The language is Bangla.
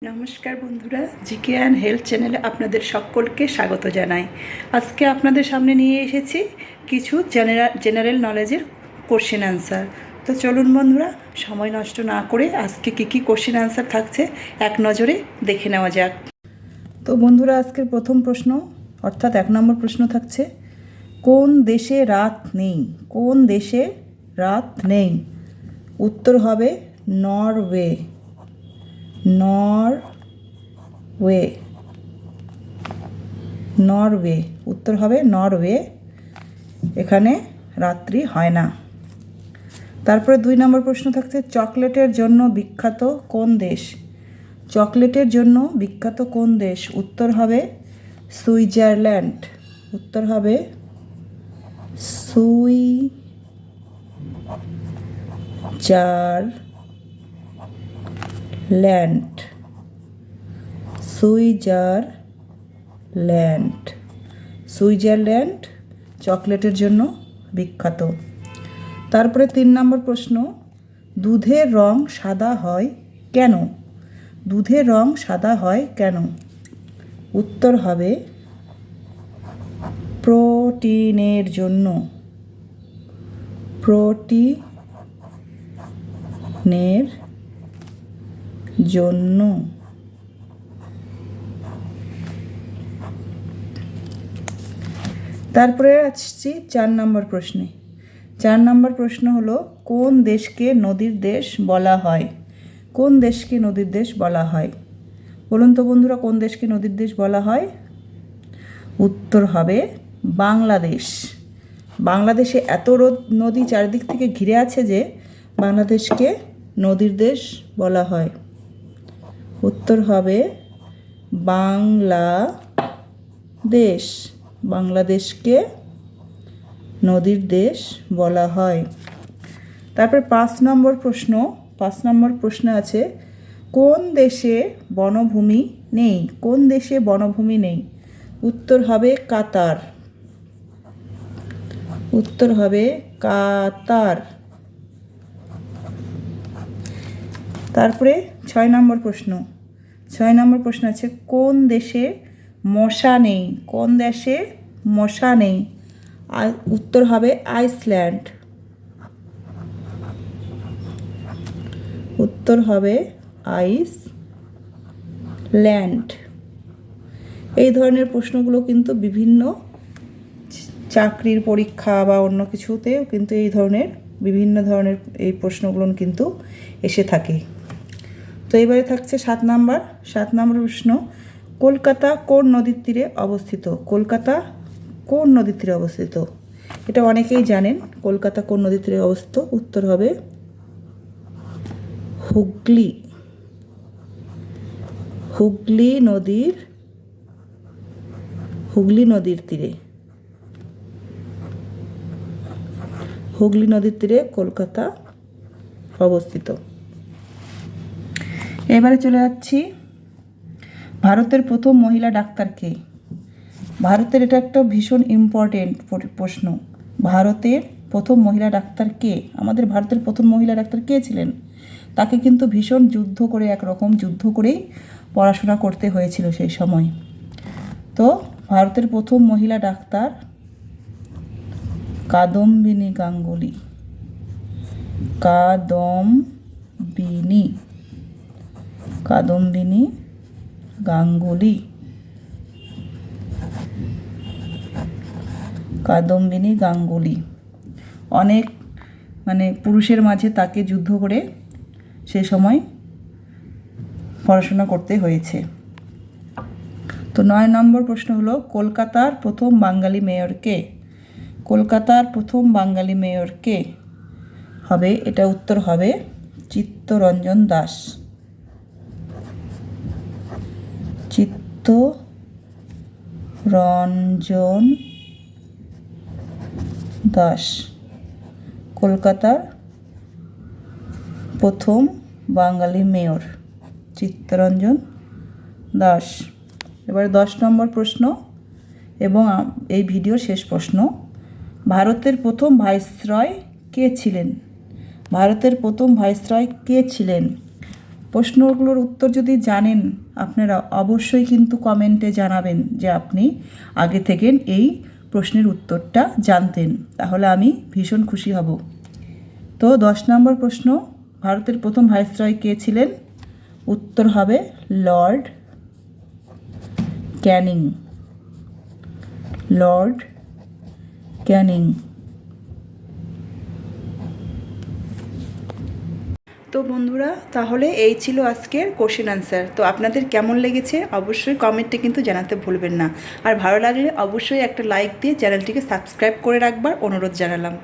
নমস্কার বন্ধুরা, জিকে অ্যান্ড হেলথ চ্যানেলে আপনাদের সকলকে স্বাগত জানাই। আজকে আপনাদের সামনে নিয়ে এসেছি কিছু জেনারেল নলেজের কোশ্চেন অ্যান্সার। তো চলুন বন্ধুরা, সময় নষ্ট না করে আজকে কী কোশ্চেন অ্যান্সার থাকছে এক নজরে দেখে নেওয়া যাক। তো বন্ধুরা, আজকের প্রথম প্রশ্ন অর্থাৎ 1 নম্বর প্রশ্ন থাকছে, কোন দেশে রাত নেই? কোন দেশে রাত নেই? উত্তর হবে নরওয়ে। নরওয়ে উত্তর হবে নরওয়ে। এখানে রাত্রি হয় না। তারপরে 2 নম্বর প্রশ্ন থাকছে, চকলেটের জন্য বিখ্যাত কোন দেশ? চকলেটের জন্য বিখ্যাত কোন দেশ? উত্তর হবে সুইজারল্যান্ড। উত্তর হবে সুইজারল্যান্ড চকলেটের জন্য বিখ্যাত। তারপরে 3 নম্বর প্রশ্ন, দুধের রং সাদা হয় কেন? দুধের রং সাদা হয় কেন? উত্তর হবে প্রোটিনের জন্য। তারপরে আসছি 4 নম্বর প্রশ্নে। 4 নম্বর প্রশ্ন হলো, কোন দেশকে নদীর দেশ বলা হয়? কোন দেশকে নদীর দেশ বলা হয়? বলুন তো বন্ধুরা, কোন দেশকে নদীর দেশ বলা হয়? উত্তর হবে বাংলাদেশ। বাংলাদেশে এত নদী চারিদিক থেকে ঘিরে আছে যে বাংলাদেশকে নদীর দেশ বলা হয়। উত্তর হবে বাংলাদেশ। বাংলাদেশকে নদীর দেশ বলা হয়। তারপর 5 নম্বর প্রশ্ন আছে, কোন দেশে বনভূমি নেই? কোন দেশে বনভূমি নেই? উত্তর হবে কাতার। উত্তর হবে কাতার। তারপরে 6 নম্বর প্রশ্ন আছে, কোন দেশে মশা নেই? কোন দেশে মশা নেই? উত্তর হবে আইসল্যান্ড। উত্তর হবে আইসল্যান্ড। এই ধরনের প্রশ্নগুলো কিন্তু বিভিন্ন চাকরির পরীক্ষা বা অন্য কিছুতেও কিন্তু বিভিন্ন ধরনের এই প্রশ্নগুলো কিন্তু এসে থাকে। তো এবারে থাকছে 7 নম্বর প্রশ্ন, কলকাতা কোন নদীর তীরে অবস্থিত? কলকাতা কোন নদীর তীরে অবস্থিত? এটা অনেকেই জানেন, কলকাতা কোন নদীর তীরে অবস্থিত? উত্তর হবে হুগলি নদীর তীরে। হুগলি নদীর তীরে কলকাতা অবস্থিত। এবারে চলে যাচ্ছি, ভারতের প্রথম মহিলা ডাক্তার কে? ভারতের এটা একটা ভীষণ ইম্পর্টেন্ট প্রশ্ন। ভারতের প্রথম মহিলা ডাক্তার কে? আমাদের ভারতের প্রথম মহিলা ডাক্তার কে ছিলেন? তাকে কিন্তু ভীষণ একরকম যুদ্ধ করেই পড়াশোনা করতে হয়েছিল সেই সময়। তো ভারতের প্রথম মহিলা ডাক্তার কাদম্বিনী গাঙ্গুলি। কাদম্বিনী গাঙ্গুলি অনেক পুরুষের মাঝে তাকে যুদ্ধ করে সে সময় পড়াশোনা করতে হয়েছে। তো 9 নম্বর প্রশ্ন হলো, কলকাতার প্রথম বাঙালি মেয়র কে? কলকাতার প্রথম বাঙালি মেয়র কে হবে? এটা উত্তর হবে চিত্তরঞ্জন দাস। কলকাতার প্রথম বাঙালি মেয়র চিত্তরঞ্জন দাস। এবারে 10 নম্বর প্রশ্ন এবং এই ভিডিওর শেষ প্রশ্ন, ভারতের প্রথম ভাইসরয় কে ছিলেন? ভারতের প্রথম ভাইসরয় কে ছিলেন? প্রশ্নগুলোর উত্তর যদি জানেন আপনারা অবশ্যই কিন্তু কমেন্টে জানাবেন যে আপনি আগে থেকে এই প্রশ্নের উত্তরটা জানতেন, তাহলে আমি ভীষণ খুশি হব। তো 10 নম্বর প্রশ্ন, ভারতের প্রথম ভাইসরয় কে ছিলেন? উত্তর হবে লর্ড ক্যানিং। লর্ড ক্যানিং। তো বন্ধুরা, তাহলে এই ছিল আজকের কোশ্চেন আনসার। তো আপনাদের কেমন লেগেছে অবশ্যই কমেন্টে কিন্তু জানাতে ভুলবেন না। আর ভালো লাগলে অবশ্যই একটা লাইক দিয়ে চ্যানেলটিকে সাবস্ক্রাইব করে রাখবার অনুরোধ জানালাম।